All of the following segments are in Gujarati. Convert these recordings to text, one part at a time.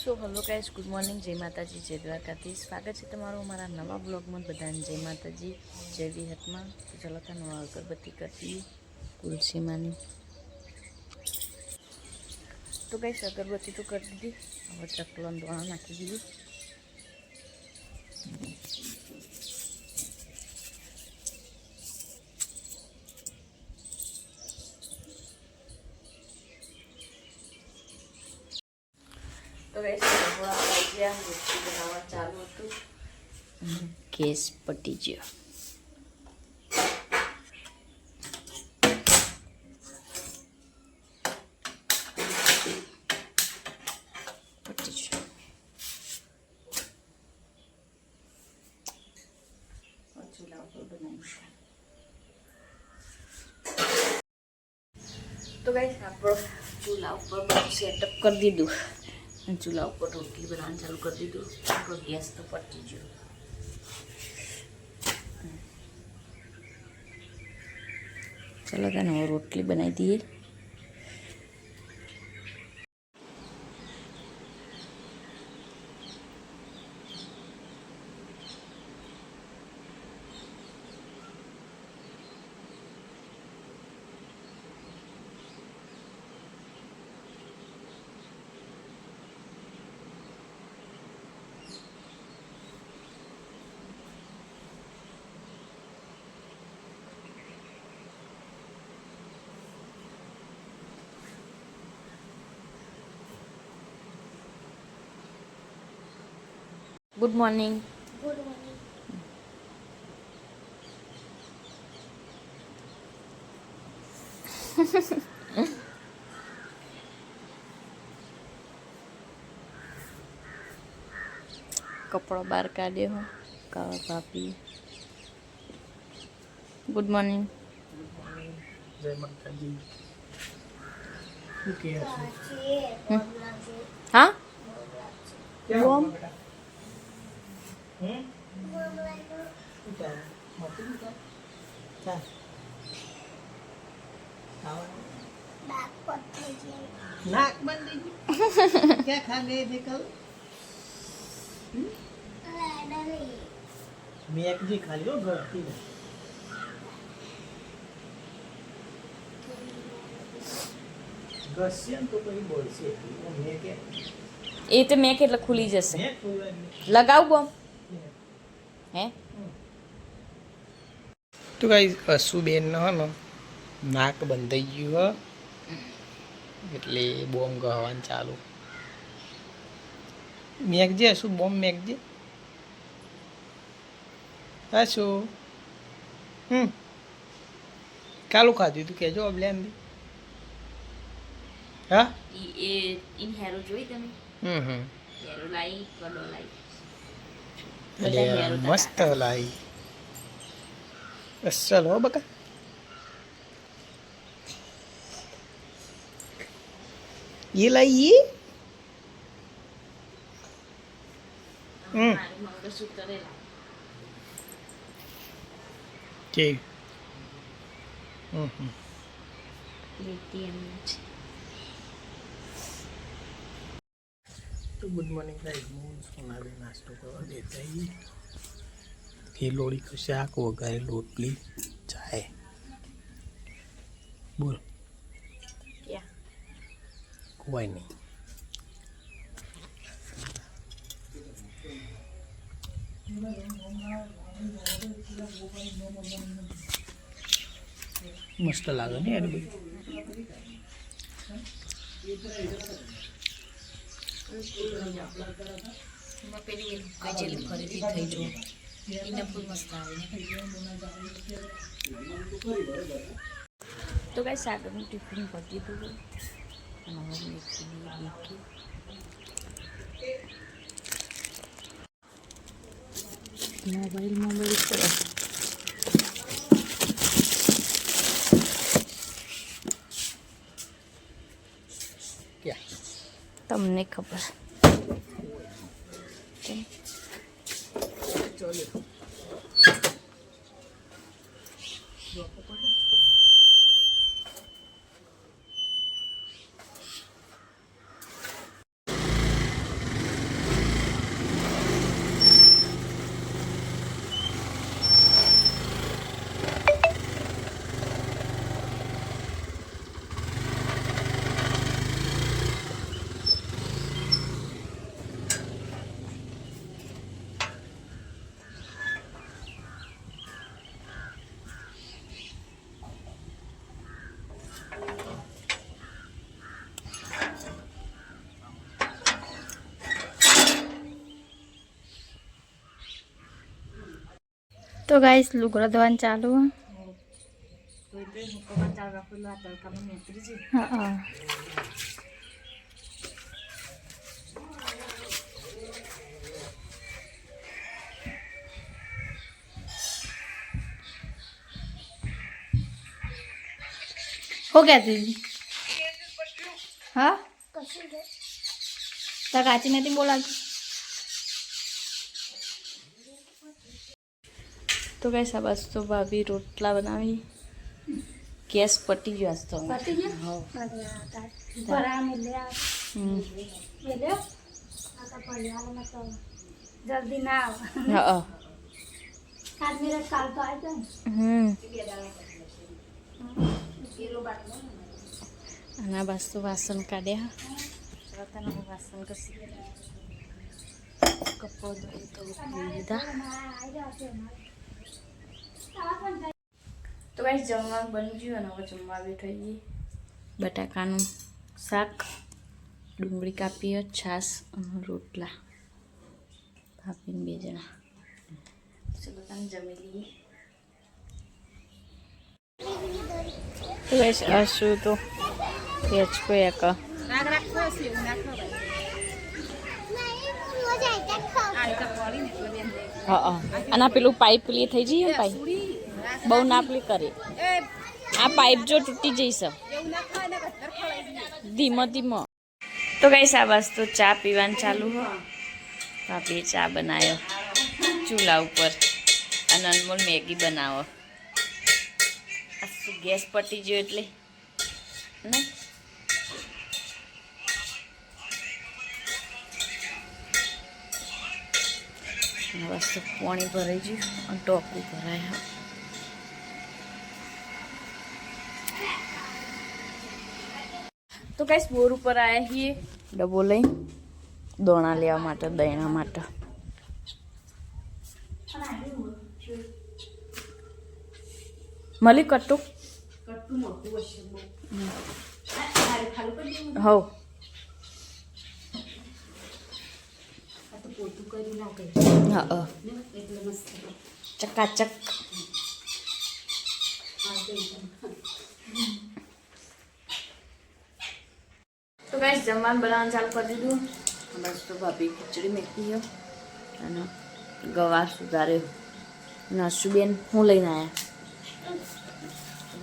So hello guys, good morning, જય માતાજી, જય દ્વારકાથી. સ્વાગત છે તમારું અમારા નવા બ્લોગમાં. બધાને જય માતાજી, જય વિહતમાં. તો ચલો નવા અગરબત્તી કરતી તુલસીમાંની. તો ગાઈસ અગરબત્તી તો કરી દીધી. હવે ચકલન દોણા નાખી દીધી. તો ગાઈસ રોટલી બનાવવા ચાલુ હતું. ગેસ પટી ગયો. તો ગાઈસ આપણો ચૂલા ઉપર બધું સેટઅપ કરી દીધું. ચૂલા ઉપર રોટલી બનાવવાનું ચાલુ કરી દીધું. આપણો ગેસ તો પતી ગયો. ચલો તને હવે રોટલી બનાવી દઈએ. Good morning. Good morning. કપડો બહાર કાઢ્યો કાવા ભાભી. Good morning. જય માતાજી. શું કહે હા બોમ नाक बंद क्या खा गए थे कल? मैक जी खा लियो भरती में गस्यन तो कहीं बोल से मैं के એ તો મેં કેટલે ખુલી જશે. લગાવ બોમ હે. તો ગાઈસ અસુબેન નો હનો નાક બંધાઈ ગયું હ એટલે બોમ્બ ગહવાન ચાલુ. મેકજે અસુ બોમ્બ મેકજે અસુ કાલું ખાધું તું કેજો અબલેન હા એ ઇન હેરો જોઈ તમે. હેરો લાઈ કડો લાઈ એટલે મસ્ત લાઈ અસલ હો બકા. ये लाई ये મંગળસૂત્ર के तो गुड मॉर्निंग गाइस. હું સોનાબે નાસ્તો કરવા દેતા ही ખીલોડી કો શાક વઘારે રોટલી ચાય બોલ કોઈ નહીં. મસ્ત લાગે ને યાર ભાઈ. પેલી ગજેલી ખરીદી થઈ જો એને ફૂલ મસ્ત આવે. તો ગાઈસ આગળનું ટિફિન કરી દીધું. મોબાઈલમાં બળી પડે. તમને ખબર તો ગાઈસ લુગડા ધોવાનું ચાલુ. તો એટલે હું કપા ચાલ રાખેલું આ તડકામાં નીકળી છે. હા. હો કહેતી હતી હા તાર કાચી નથી બોલાતી. તો કઈ સાબાસ તો ભાભી રોટલા બનાવી ગેસ પટી ગયો આજ તો પતી ગયો ભરા મેલે મેલે આ તો પરિવારમાં તો જલ્દી ના આવે. હા કાલ મેરા કાલ તો આવી જાય. અને બસ તો વાસણ કાઢ્યા રતાના વાસણ કસી કપો ધોઈ તો લીધા. તો ગાઈસ જમવાનું બની ગયું અને હવે જમવા બેઠી ગઈ. બટાકાનું શાક ડુંગળી કાપીએ છાશ અને રોટલા ભાભીને 2 જણા. ચલો તમે જમી લઈએ. તો ગાઈસ આ શું તો પેચ કો એક હા અને પેલું પાઇપ પેલી થઈ જઈએ ને પાઇપ બહુ ના પેલી કરે આ પાઇપ જો તૂટી જઈશ ધીમો ધીમો. તો ગાઈસ આ બસ તો ચા પીવાનું ચાલુ હો. ભાભીએ ચા બનાવ્યો ચૂલા ઉપર અને અનમોલ મેગી બનાવો. આ શું ગેસ પટી ગયો એટલે ને બસ તો પાણી ભરાઈ ગયું અને ટોપું ભરાય. તો કઈ બોર ઉપર આવ્યા છીએ ડબ્બો લઈ દોણા લેવા માટે દયણા માટે. મળી કટ્ટું હવ હા ચકાચક. તો ગાઈસ જમવાનું બનાવવાનું ચાલુ કરી દીધું. બસ તો ભાભી ખીચડી મેકી ગયો અને ગવાર સુધાર્યો. નસુબેન હું લઈને આવ્યા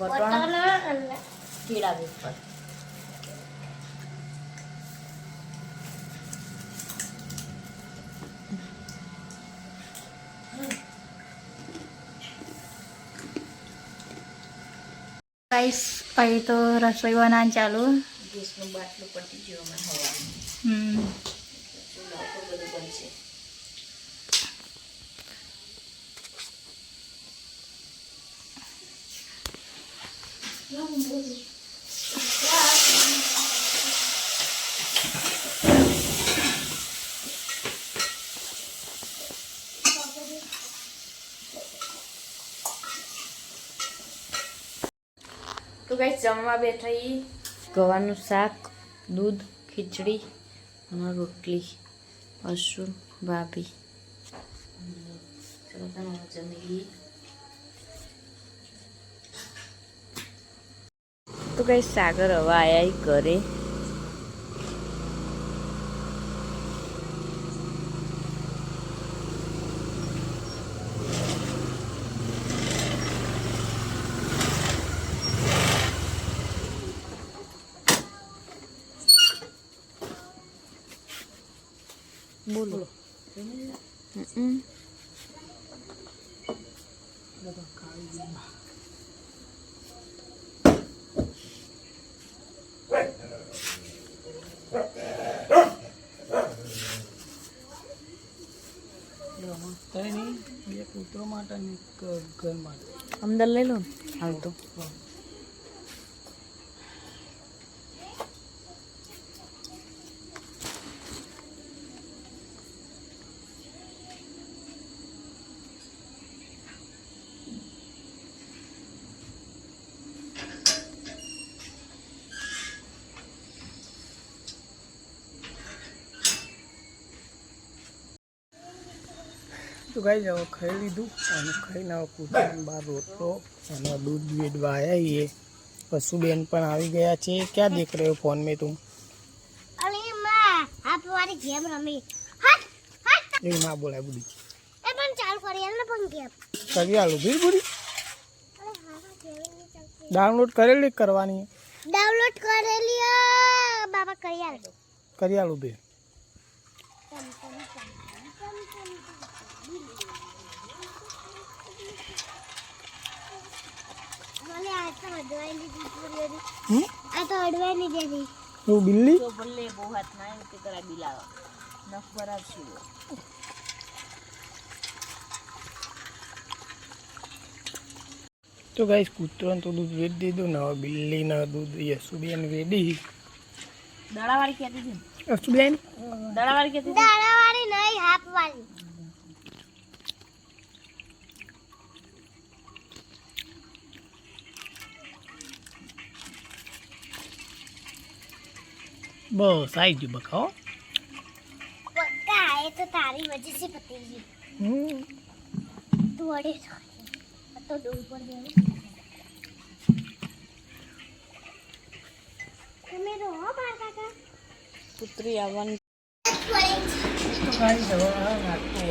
વટાણા કેળા વેફર. ગાઈસ અહીં તો રસોઈ બનાવવાનું ચાલુ. ગેસનું બાટલું પટી ગયો મને હવા ચૂલા ઉપર બધું બનશે. તો ગાઈસ જમવા બેઠા ઈ ગવાનું શાક દૂધ ખીચડી અને રોટલી અશ્વિન ભાભી. ચલો તમે જમી લઈએ. તો ગાઈસ સાગર હવે આયા ઘરે. બોલો કઈ નહીં બે કૂતરો માટે અને એક ઘર માટે અંદર લઈ લો ને હાલ તો. તો ગાઈ જાવ ખાઈ લીધું અને ખાઈને કૂતરાને બહાર રોટલો અને દૂધ વેડવા આવ્યા એ પશુબેન પણ આવી ગયા છે. ક્યાં દેખ રહ્યો ફોન મેં તું? અરે માં આપ વાળી ગેમ રમી હટ હટ એ ના બોલાય બુડી એ પણ ચાલુ કરી આલ ને પણ ગેમ કરી આલું ભીડ બુડી અરે હા ગેમ ની ચાલુ ડાઉનલોડ કરેલી કરવાની ડાઉનલોડ કરેલી બાબા કરી આલ કરી આલું ભીડ મને આ તો અડવાઈ લીધી હમ આ તો અડવાઈ લીધી એવું બિલ્લી તો ભલે બહુ હાથ ના આવે તે કરા બિલાવા નખ બરાબર છે. તો ગાઈસ કૂતરાને તો દૂધ વેડી દીધું ને હવે બિલ્લીને દૂધ યશુબેન વેડી. દડાવાળી કહેતી હતી યશુબેન દડાવાળી કહેતી હતી દાડાવાળી નહીં હાફ વાળી બસ આવી ગયું બકાઓ. પક્કા એ તો તારી વજહ से પતી ગઈ તું અડે તો ડોલ પર દે તમે રહો બાર કાકા પુત્રી આવવાની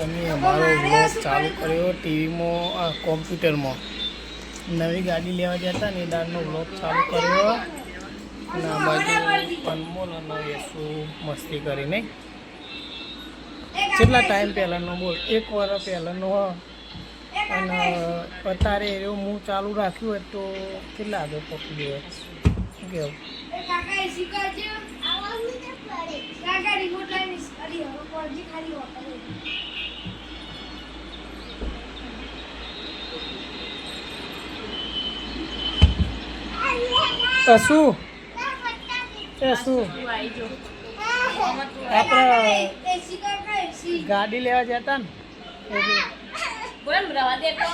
અમે અમારો બ્લોગ ચાલુ કર્યો ટીવીમાં કોમ્પ્યુટરમાં નવી ગાડી લેવા જતા ને દાડનો બ્લોગ ચાલુ કર્યો અને આ બાજુ અનમોલ અને યશુ મસ્તી કરી નહીં. કેટલા ટાઈમ પહેલાંનો બોલ 1 વર્ષ પહેલાંનો અને અત્યારે એવું હું ચાલુ રાખ્યું હોય તો કેટલા આગળ પકડી ગયો શું કહેવું? કાકા એ શીખવાડજો આવાજ નહીં પડે કાકા રિમોટ લઈને કરી હવે પહોંચી ખાલી વાપરે શું શું આવી જો આપણે એસી કાકા એસી ગાડી લેવા જતા ને એટલે બોલ રવા દે તો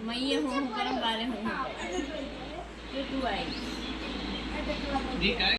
મૈયે હું કરમ બારે હું તું આવી